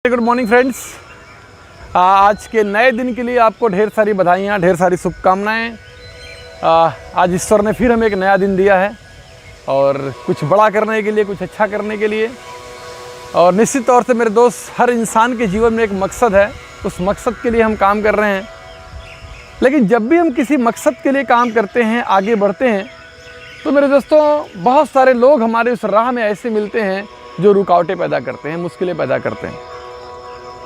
Good morning friends. आज के नए दिन के लिए आपको ढेर सारी बधाइयाँ, ढेर सारी शुभकामनाएँ। आज ईश्वर ने फिर हमें एक नया दिन दिया है और कुछ बड़ा करने के लिए, कुछ अच्छा करने के लिए। और निश्चित तौर से मेरे दोस्त, हर इंसान के जीवन में एक मकसद है, उस मकसद के लिए हम काम कर रहे हैं। लेकिन जब भी हम किसी मकसद के लिए काम करते हैं, आगे बढ़ते हैं, तो मेरे दोस्तों बहुत सारे लोग हमारे उस राह में ऐसे मिलते हैं जो रुकावटें पैदा करते हैं, मुश्किलें पैदा करते हैं।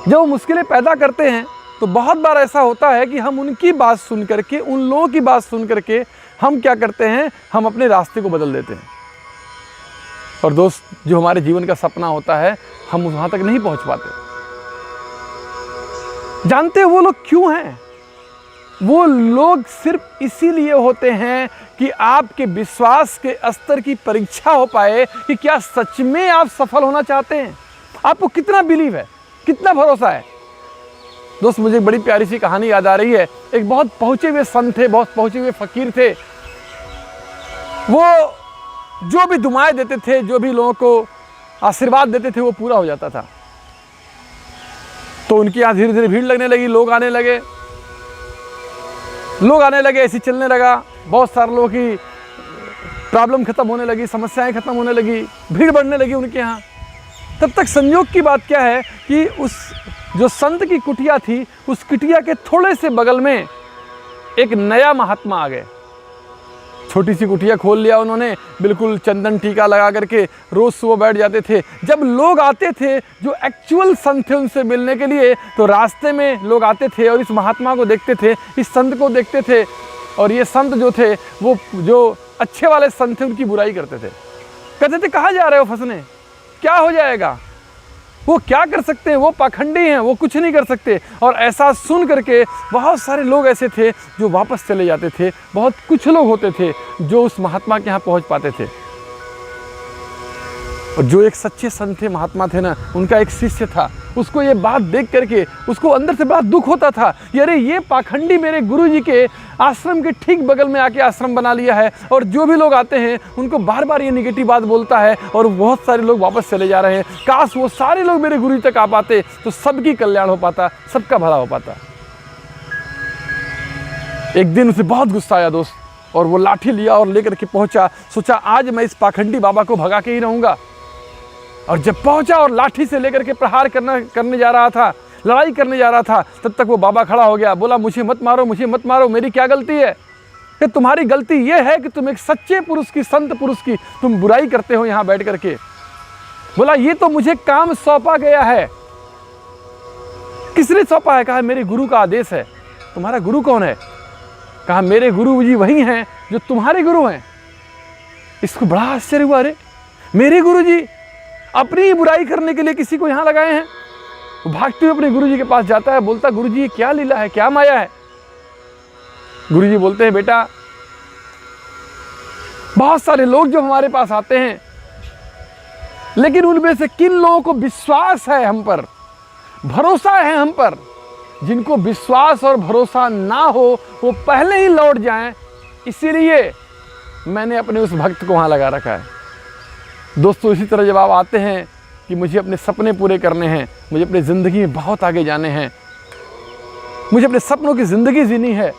जब वो मुश्किलें पैदा करते हैं तो बहुत बार ऐसा होता है कि हम उनकी बात सुन करके, उन लोगों की बात सुन करके हम क्या करते हैं, हम अपने रास्ते को बदल देते हैं। और दोस्त, जो हमारे जीवन का सपना होता है, हम वहाँ तक नहीं पहुँच पाते। जानते हो वो लोग क्यों हैं? वो लोग सिर्फ इसीलिए होते हैं कि आपके विश्वास के स्तर की परीक्षा हो पाए कि क्या सच में आप सफल होना चाहते हैं, आपको कितना बिलीव है, कितना भरोसा है। दोस्त, मुझे एक बड़ी प्यारी सी कहानी याद आ रही है। एक बहुत पहुंचे हुए संत थे, बहुत पहुंचे हुए फकीर थे। वो जो भी दुआएं देते थे, जो भी लोगों को आशीर्वाद देते थे, वो पूरा हो जाता था। तो उनके यहाँ धीरे धीरे भीड़ लगने लगी, लोग आने लगे, ऐसे चलने लगा। बहुत सारे लोगों की प्रॉब्लम खत्म होने लगी, समस्याएं खत्म होने लगी, भीड़ बढ़ने लगी उनके यहाँ। तब तक संयोग की बात क्या है कि उस जो संत की कुटिया थी, उस कुटिया के थोड़े से बगल में एक नया महात्मा आ गए। छोटी सी कुटिया खोल लिया उन्होंने, बिल्कुल चंदन टीका लगा करके रोज सुबह बैठ जाते थे। जब लोग आते थे जो एक्चुअल संत थे उनसे मिलने के लिए, तो रास्ते में लोग आते थे और इस महात्मा को देखते थे, इस संत को देखते थे। और ये संत जो थे, वो जो अच्छे वाले संत थे, उनकी बुराई करते थे। कहते थे, कहाँ जा रहे हो फंसने, क्या हो जाएगा, वो क्या कर सकते हैं, वो पाखंडी हैं, वो कुछ नहीं कर सकते। और ऐसा सुन करके बहुत सारे लोग ऐसे थे जो वापस चले जाते थे। बहुत कुछ लोग होते थे जो उस महात्मा के यहाँ पहुँच पाते थे। और जो एक सच्चे संत थे, महात्मा थे ना, उनका एक शिष्य था, उसको ये बात देख करके उसको अंदर से बड़ा दुख होता था कि अरे ये पाखंडी मेरे गुरुजी के आश्रम के ठीक बगल में आके आश्रम बना लिया है, और जो भी लोग आते हैं उनको बार बार ये निगेटिव बात बोलता है, और बहुत सारे लोग वापस चले जा रहे हैं। काश वो सारे लोग मेरे गुरुजी तक आ पाते तो सबकी कल्याण हो पाता, सबका भला हो पाता। एक दिन उसे बहुत गुस्सा आया दोस्त, और वो लाठी लिया और लेकर के पहुंचा। सोचा आज मैं इस पाखंडी बाबा को भगा के ही रहूंगा। और जब पहुंचा और लाठी से लेकर के प्रहार करने जा रहा था, लड़ाई करने जा रहा था, तब तक वो बाबा खड़ा हो गया। बोला, मुझे मत मारो, मुझे मत मारो, मेरी क्या गलती है? कि तुम्हारी गलती ये है कि तुम एक सच्चे पुरुष की, संत पुरुष की तुम बुराई करते हो यहाँ बैठ करके। बोला, ये तो मुझे काम सौंपा गया है। किसने सौंपा है? कहा, मेरे गुरु का आदेश है। तुम्हारा गुरु कौन है? कहा, मेरे गुरु जी वही हैं जो तुम्हारे गुरु हैं। इसको बड़ा आश्चर्य हुआ, अरे मेरे गुरु जी अपनी बुराई करने के लिए किसी को यहाँ लगाए हैं। वो भागते हुए अपने गुरुजी के पास जाता है, बोलता, गुरुजी ये क्या लीला है, क्या माया है? गुरुजी बोलते हैं, बेटा बहुत सारे लोग जो हमारे पास आते हैं, लेकिन उनमें से किन लोगों को विश्वास है हम पर, भरोसा है हम पर, जिनको विश्वास और भरोसा ना हो वो पहले ही लौट जाएं, इसीलिए मैंने अपने उस भक्त को वहाँ लगा रखा है। दोस्तों, इसी तरह जब आप आते हैं कि मुझे अपने सपने पूरे करने हैं, मुझे अपनी ज़िंदगी में बहुत आगे जाने हैं, मुझे अपने सपनों की ज़िंदगी जीनी है,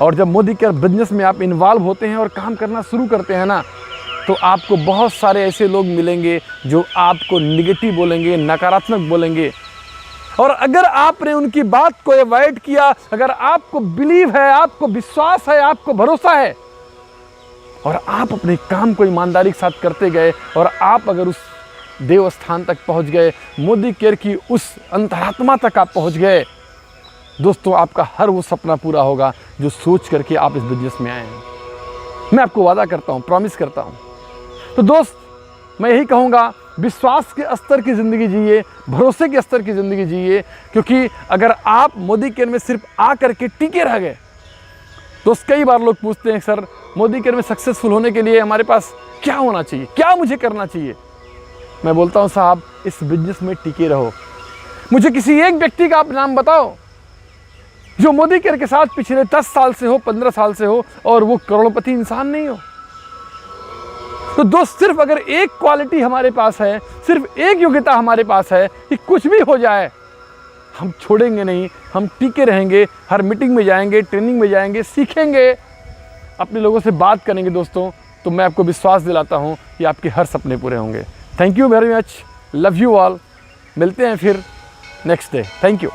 और जब मोदी केयर बिजनेस में आप इन्वॉल्व होते हैं और काम करना शुरू करते हैं ना, तो आपको बहुत सारे ऐसे लोग मिलेंगे जो आपको निगेटिव बोलेंगे, नकारात्मक बोलेंगे। और अगर आपने उनकी बात को अवॉइड किया, अगर आपको बिलीव है, आपको विश्वास है, आपको भरोसा है, और आप अपने काम को ईमानदारी के साथ करते गए, और आप अगर उस देव स्थान तक पहुंच गए, मोदी केयर की उस अंतरात्मा तक आप पहुंच गए, दोस्तों आपका हर वो सपना पूरा होगा जो सोच करके आप इस बिजनेस में आए हैं। मैं आपको वादा करता हूं, प्रॉमिस करता हूं। तो दोस्त, मैं यही कहूँगा, विश्वास के स्तर की ज़िंदगी जिए, भरोसे के स्तर की ज़िंदगी जिए। क्योंकि अगर आप मोदी केयर में सिर्फ आ करके टिके रह गए, दोस्त कई बार लोग पूछते हैं, सर मोदी केयर में सक्सेसफुल होने के लिए हमारे पास क्या होना चाहिए, क्या मुझे करना चाहिए? मैं बोलता हूं, साहब इस बिजनेस में टिके रहो। मुझे किसी एक व्यक्ति का आप नाम बताओ जो मोदी केयर के साथ पिछले 10 साल से हो, 15 साल से हो, और वो करोड़पति इंसान नहीं हो। तो दोस्त, सिर्फ अगर एक क्वालिटी हमारे पास है, सिर्फ एक योग्यता हमारे पास है कि कुछ भी हो जाए हम छोड़ेंगे नहीं, हम टिके रहेंगे, हर मीटिंग में जाएंगे, ट्रेनिंग में जाएंगे, सीखेंगे, अपने लोगों से बात करेंगे दोस्तों, तो मैं आपको विश्वास दिलाता हूँ कि आपके हर सपने पूरे होंगे। Thank you very much, love you all, मिलते हैं फिर नेक्स्ट डे। Thank you.